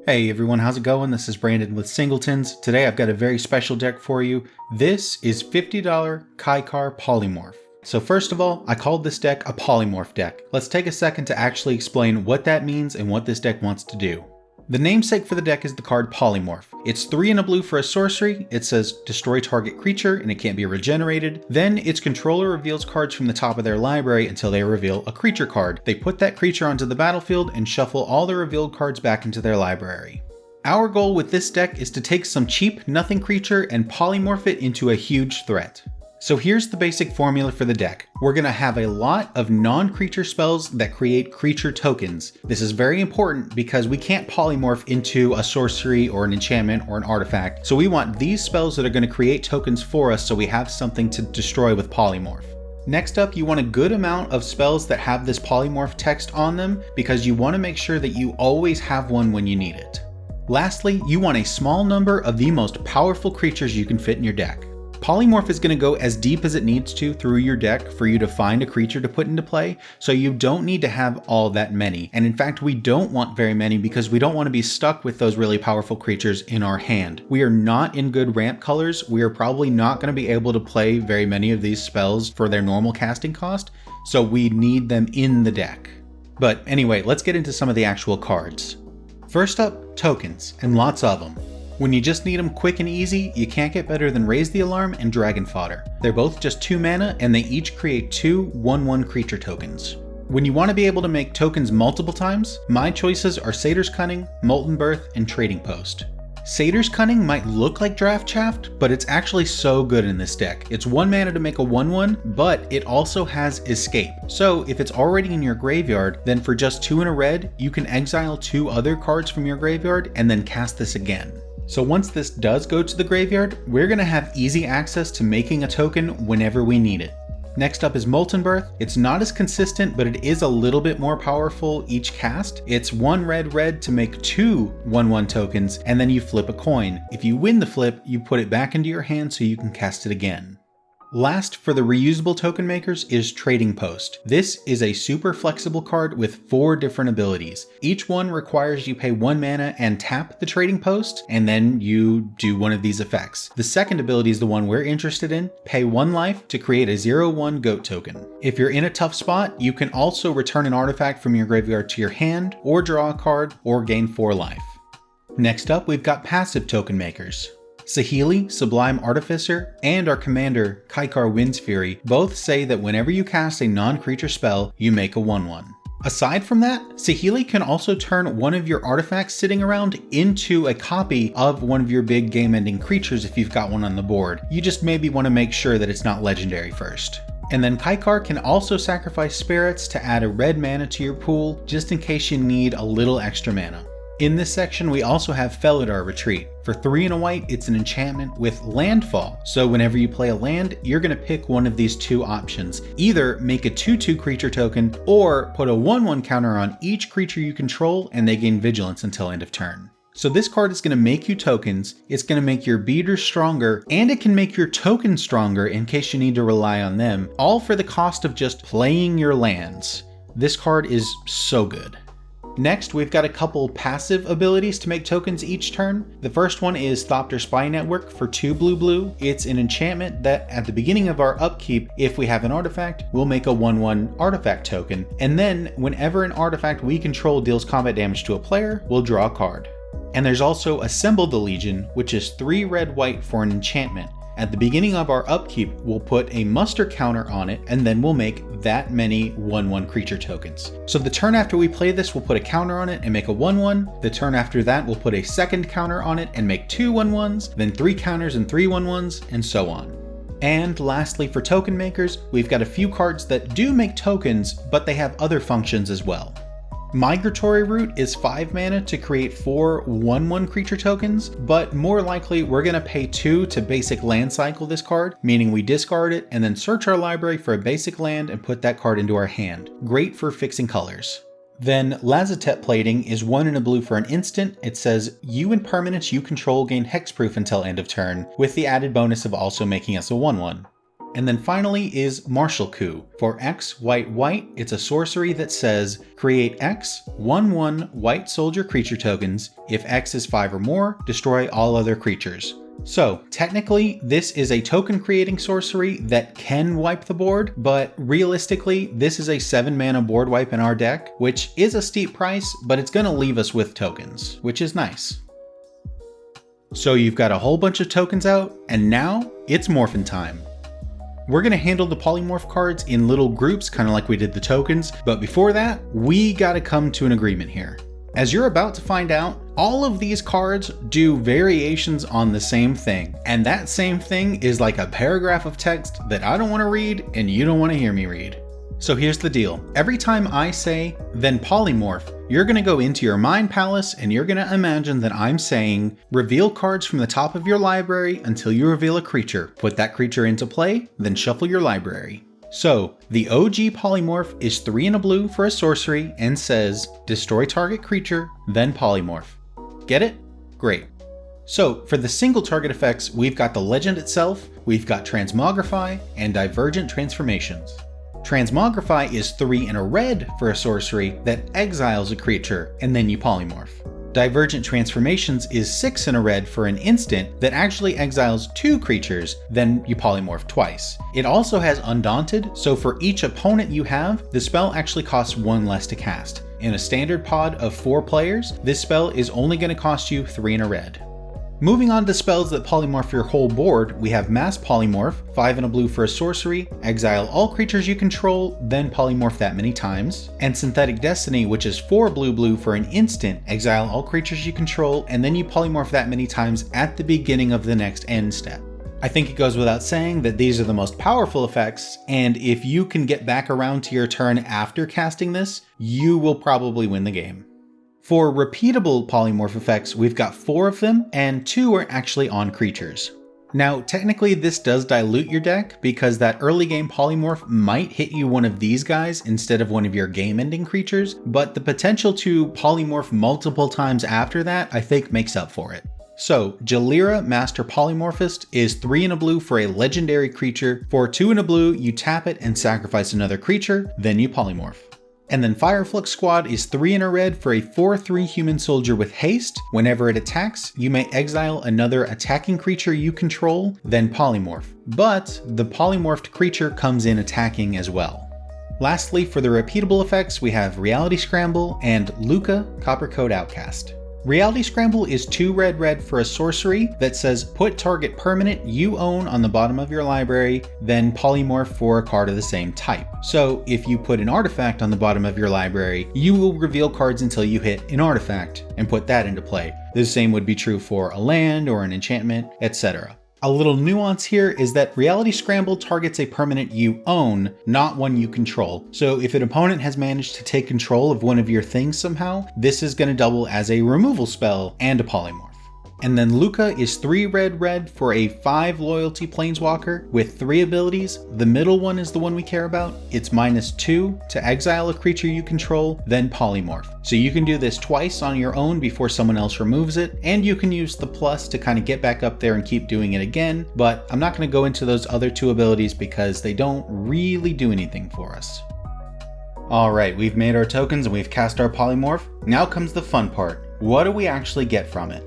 Hey everyone, how's it going? This is Brandon with Singletons. Today I've got a very special deck for you. This is $50 Kykar Polymorph. So first of all, I called this deck a Polymorph deck. Let's take a second to actually explain what that means and what this deck wants to do. The namesake for the deck is the card Polymorph. It's 3 and a blue for a sorcery. It says destroy target creature and it can't be regenerated. Then its controller reveals cards from the top of their library until they reveal a creature card. They put that creature onto the battlefield and shuffle all the revealed cards back into their library. Our goal with this deck is to take some cheap nothing creature and polymorph it into a huge threat. So here's the basic formula for the deck. We're going to have a lot of non-creature spells that create creature tokens. This is very important because we can't polymorph into a sorcery or an enchantment or an artifact. So we want these spells that are going to create tokens for us so we have something to destroy with polymorph. Next up, you want a good amount of spells that have this polymorph text on them because you want to make sure that you always have one when you need it. Lastly, you want a small number of the most powerful creatures you can fit in your deck. Polymorph is going to go as deep as it needs to through your deck for you to find a creature to put into play, so you don't need to have all that many. And in fact, we don't want very many because we don't want to be stuck with those really powerful creatures in our hand. We are not in good ramp colors. We are probably not going to be able to play very many of these spells for their normal casting cost, so we need them in the deck. But anyway, let's get into some of the actual cards. First up, tokens, and lots of them. When you just need them quick and easy, you can't get better than Raise the Alarm and Dragon Fodder. They're both just 2 mana and they each create 2 1/1 creature tokens. When you want to be able to make tokens multiple times, my choices are Satyr's Cunning, Molten Birth, and Trading Post. Satyr's Cunning might look like Draft Shaft, but it's actually so good in this deck. It's 1 mana to make a 1/1, but it also has Escape. So if it's already in your graveyard, then for just 2 and a red, you can exile 2 other cards from your graveyard and then cast this again. So once this does go to the graveyard, we're going to have easy access to making a token whenever we need it. Next up is Molten Birth. It's not as consistent, but it is a little bit more powerful each cast. It's 1 red to make 2 1/1 tokens, and then you flip a coin. If you win the flip, you put it back into your hand so you can cast it again. Last for the reusable token makers is Trading Post. This is a super flexible card with 4 different abilities. Each one requires you pay 1 mana and tap the Trading Post, and then you do one of these effects. The second ability is the one we're interested in. Pay 1 life to create a 0/1 goat token. If you're in a tough spot, you can also return an artifact from your graveyard to your hand, or draw a card, or gain 4 life. Next up, we've got passive token makers. Saheeli, Sublime Artificer, and our commander, Kykar Windsfury, both say that whenever you cast a non-creature spell, you make a 1/1. Aside from that, Saheeli can also turn one of your artifacts sitting around into a copy of one of your big game-ending creatures if you've got one on the board. You just maybe want to make sure that it's not legendary first. And then Kykar can also sacrifice spirits to add a red mana to your pool, just in case you need a little extra mana. In this section, we also have Felidar Retreat. For 3 and a white, it's an enchantment with landfall. So whenever you play a land, you're going to pick one of these 2 options. Either make a 2/2 creature token, or put a 1/1 counter on each creature you control and they gain vigilance until end of turn. So this card is going to make you tokens, it's going to make your beaters stronger, and it can make your tokens stronger in case you need to rely on them, all for the cost of just playing your lands. This card is so good. Next, we've got a couple passive abilities to make tokens each turn. The first one is Thopter Spy Network for 2 blue. It's an enchantment that at the beginning of our upkeep, if we have an artifact, we'll make a 1/1 artifact token. And then whenever an artifact we control deals combat damage to a player, we'll draw a card. And there's also Assemble the Legion, which is 3 red for an enchantment. At the beginning of our upkeep, we'll put a muster counter on it, and then we'll make that many 1/1 creature tokens. So the turn after we play this, we'll put a counter on it and make a 1/1. The turn after that, we'll put a second counter on it and make 2 1/1s, then 3 counters and 3 1/1s, and so on. And lastly, for token makers, we've got a few cards that do make tokens, but they have other functions as well. Migratory Route is 5 mana to create 4 1/1 creature tokens, but more likely we're going to pay 2 to basic land cycle this card, meaning we discard it and then search our library for a basic land and put that card into our hand. Great for fixing colors. Then Lazatet Plating is 1 and a blue for an instant. It says, you and permanents you control gain hexproof until end of turn, with the added bonus of also making us a 1/1. And then finally is Martial Coup. For X white white, it's a sorcery that says create X 1/1 white soldier creature tokens. If X is 5 or more, destroy all other creatures. So technically this is a token creating sorcery that can wipe the board, but realistically this is a 7 mana board wipe in our deck, which is a steep price, but it's going to leave us with tokens, which is nice. So you've got a whole bunch of tokens out, and now it's morphin' time. We're going to handle the polymorph cards in little groups, kind of like we did the tokens, but before that, we got to come to an agreement here. As you're about to find out, all of these cards do variations on the same thing, and that same thing is like a paragraph of text that I don't want to read and you don't want to hear me read. So here's the deal. Every time I say, then polymorph, you're going to go into your mind palace and you're going to imagine that I'm saying, reveal cards from the top of your library until you reveal a creature. Put that creature into play, then shuffle your library. So the OG polymorph is 3 and a blue for a sorcery and says, destroy target creature, then polymorph. Get it? Great. So for the single target effects, we've got the legend itself, we've got transmogrify, and divergent transformations. Transmogrify is 3 and a red for a sorcery that exiles a creature, and then you polymorph. Divergent Transformations is 6 and a red for an instant that actually exiles 2 creatures, then you polymorph twice. It also has Undaunted, so for each opponent you have, the spell actually costs 1 less to cast. In a standard pod of 4 players, this spell is only going to cost you 3 and a red. Moving on to spells that polymorph your whole board, we have Mass Polymorph, 5 and a blue for a sorcery, exile all creatures you control, then polymorph that many times, and Synthetic Destiny, which is 4 blue for an instant, exile all creatures you control, and then you polymorph that many times at the beginning of the next end step. I think it goes without saying that these are the most powerful effects, and if you can get back around to your turn after casting this, you will probably win the game. For repeatable polymorph effects, we've got 4 of them, and 2 are actually on creatures. Now, technically this does dilute your deck, because that early game polymorph might hit you one of these guys instead of one of your game-ending creatures, but the potential to polymorph multiple times after that, I think makes up for it. So, Jalira, Master Polymorphist, is 3 and a blue for a legendary creature. For 2 and a blue, you tap it and sacrifice another creature, then you polymorph. And then Fireflux Squad is 3 and a red for a 4/3 human soldier with haste. Whenever it attacks, you may exile another attacking creature you control, then polymorph. But the polymorphed creature comes in attacking as well. Lastly, for the repeatable effects, we have Reality Scramble and Luca, Coppercoat Outcast. Reality Scramble is 2 red for a sorcery that says put target permanent you own on the bottom of your library, then polymorph for a card of the same type. So if you put an artifact on the bottom of your library, you will reveal cards until you hit an artifact and put that into play. The same would be true for a land or an enchantment, etc. A little nuance here is that Reality Scramble targets a permanent you own, not one you control. So if an opponent has managed to take control of one of your things somehow, this is going to double as a removal spell and a polymorph. And then Luca is 3 red for a 5 loyalty planeswalker with 3 abilities. The middle one is the one we care about. It's -2 to exile a creature you control, then polymorph. So you can do this twice on your own before someone else removes it, and you can use the plus to kind of get back up there and keep doing it again, but I'm not going to go into those other 2 abilities because they don't really do anything for us. Alright, we've made our tokens and we've cast our polymorph. Now comes the fun part. What do we actually get from it?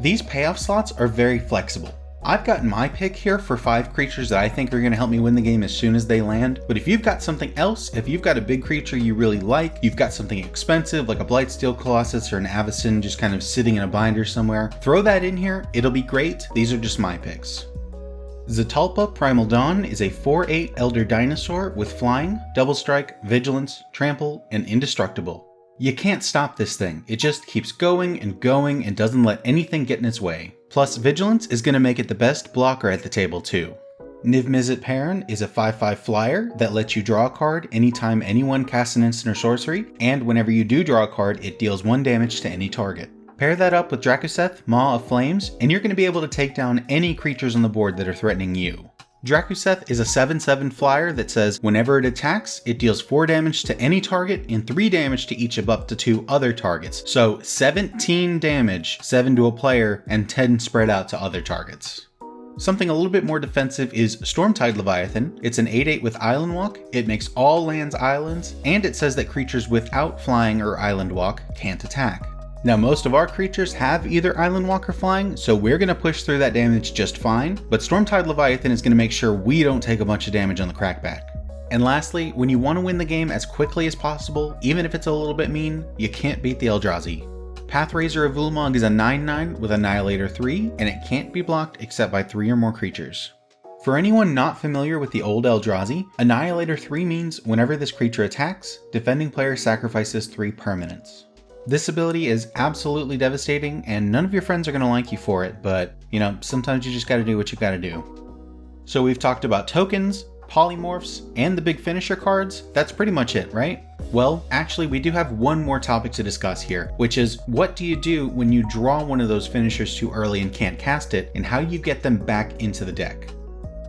These payoff slots are very flexible. I've got my pick here for 5 creatures that I think are going to help me win the game as soon as they land, but if you've got something else, if you've got a big creature you really like, you've got something expensive like a Blightsteel Colossus or an Avacyn just kind of sitting in a binder somewhere, throw that in here, it'll be great. These are just my picks. Zetalpa Primal Dawn is a 4/8 Elder Dinosaur with flying, double strike, vigilance, trample, and indestructible. You can't stop this thing, it just keeps going and doesn't let anything get in its way. Plus vigilance is going to make it the best blocker at the table too. Niv-Mizzet Perrin is a 5/5 flyer that lets you draw a card anytime anyone casts an instant or sorcery, and whenever you do draw a card it deals 1 damage to any target. Pair that up with Drakuseth, Maw of Flames, and you're going to be able to take down any creatures on the board that are threatening you. Drakuseth is a 7/7 flyer that says whenever it attacks, it deals 4 damage to any target and 3 damage to each of up to 2 other targets. So 17 damage, 7 to a player and 10 spread out to other targets. Something a little bit more defensive is Stormtide Leviathan. It's an 8/8 with Island Walk, it makes all lands islands, and it says that creatures without flying or Island Walk can't attack. Now most of our creatures have either Island Walk or flying, so we're going to push through that damage just fine, but Stormtide Leviathan is going to make sure we don't take a bunch of damage on the crackback. And lastly, when you want to win the game as quickly as possible, even if it's a little bit mean, you can't beat the Eldrazi. Pathrazer of Ulamog is a 9/9 with Annihilator 3, and it can't be blocked except by 3 or more creatures. For anyone not familiar with the old Eldrazi, Annihilator 3 means whenever this creature attacks, defending player sacrifices 3 permanents. This ability is absolutely devastating, and none of your friends are going to like you for it, but, sometimes you just gotta do what you gotta do. So we've talked about tokens, polymorphs, and the big finisher cards. That's pretty much it, right? Well, actually we do have one more topic to discuss here, which is what do you do when you draw one of those finishers too early and can't cast it, and how you get them back into the deck.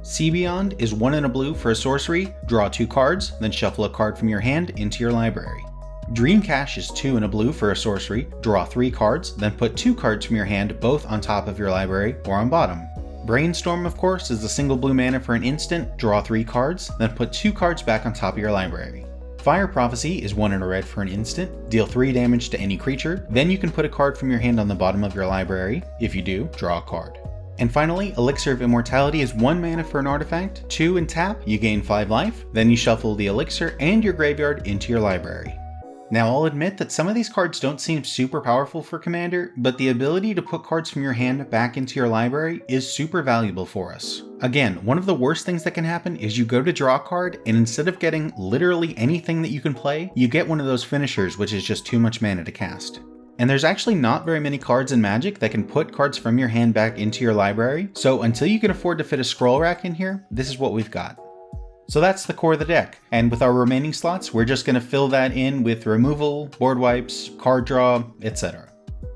Sea Beyond is 1 and a blue for a sorcery, draw 2 cards, then shuffle a card from your hand into your library. Dream Cache is 2 and a blue for a sorcery, draw 3 cards, then put 2 cards from your hand both on top of your library or on bottom. Brainstorm, of course, is a single blue mana for an instant, draw 3 cards, then put 2 cards back on top of your library. Fire Prophecy is 1 and a red for an instant, deal 3 damage to any creature, then you can put a card from your hand on the bottom of your library. If you do, draw a card. And finally, Elixir of Immortality is 1 mana for an artifact, 2 and tap, you gain 5 life, then you shuffle the elixir and your graveyard into your library. Now I'll admit that some of these cards don't seem super powerful for Commander, but the ability to put cards from your hand back into your library is super valuable for us. Again, one of the worst things that can happen is you go to draw a card, and instead of getting literally anything that you can play, you get one of those finishers which is just too much mana to cast. And there's actually not very many cards in Magic that can put cards from your hand back into your library, so until you can afford to fit a scroll rack in here, this is what we've got. So that's the core of the deck, and with our remaining slots, we're just going to fill that in with removal, board wipes, card draw, etc.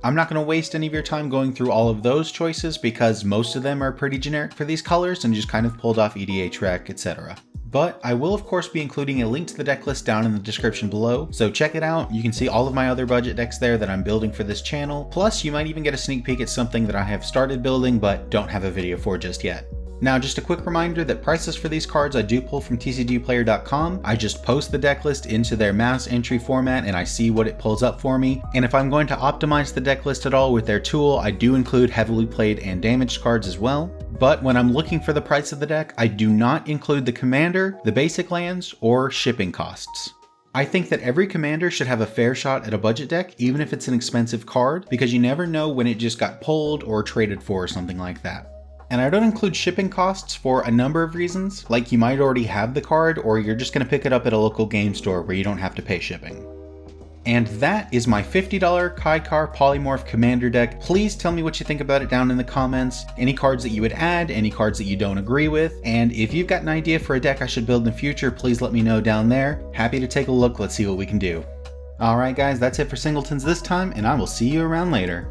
I'm not going to waste any of your time going through all of those choices because most of them are pretty generic for these colors and just kind of pulled off EDH rec, etc. But I will of course be including a link to the deck list down in the description below, so check it out. You can see all of my other budget decks there that I'm building for this channel, plus you might even get a sneak peek at something that I have started building but don't have a video for just yet. Now just a quick reminder that prices for these cards I do pull from tcgplayer.com. I just post the deck list into their mass entry format and I see what it pulls up for me. And if I'm going to optimize the deck list at all with their tool, I do include heavily played and damaged cards as well. But when I'm looking for the price of the deck, I do not include the commander, the basic lands, or shipping costs. I think that every commander should have a fair shot at a budget deck, even if it's an expensive card, because you never know when it just got pulled or traded for or something like that. And I don't include shipping costs for a number of reasons, like you might already have the card or you're just going to pick it up at a local game store where you don't have to pay shipping. And that is my $50 Kykar Polymorph Commander deck. Please tell me what you think about it down in the comments. Any cards that you would add, any cards that you don't agree with, and if you've got an idea for a deck I should build in the future, please let me know down there. Happy to take a look, let's see what we can do. Alright guys, that's it for Singletons this time, and I will see you around later.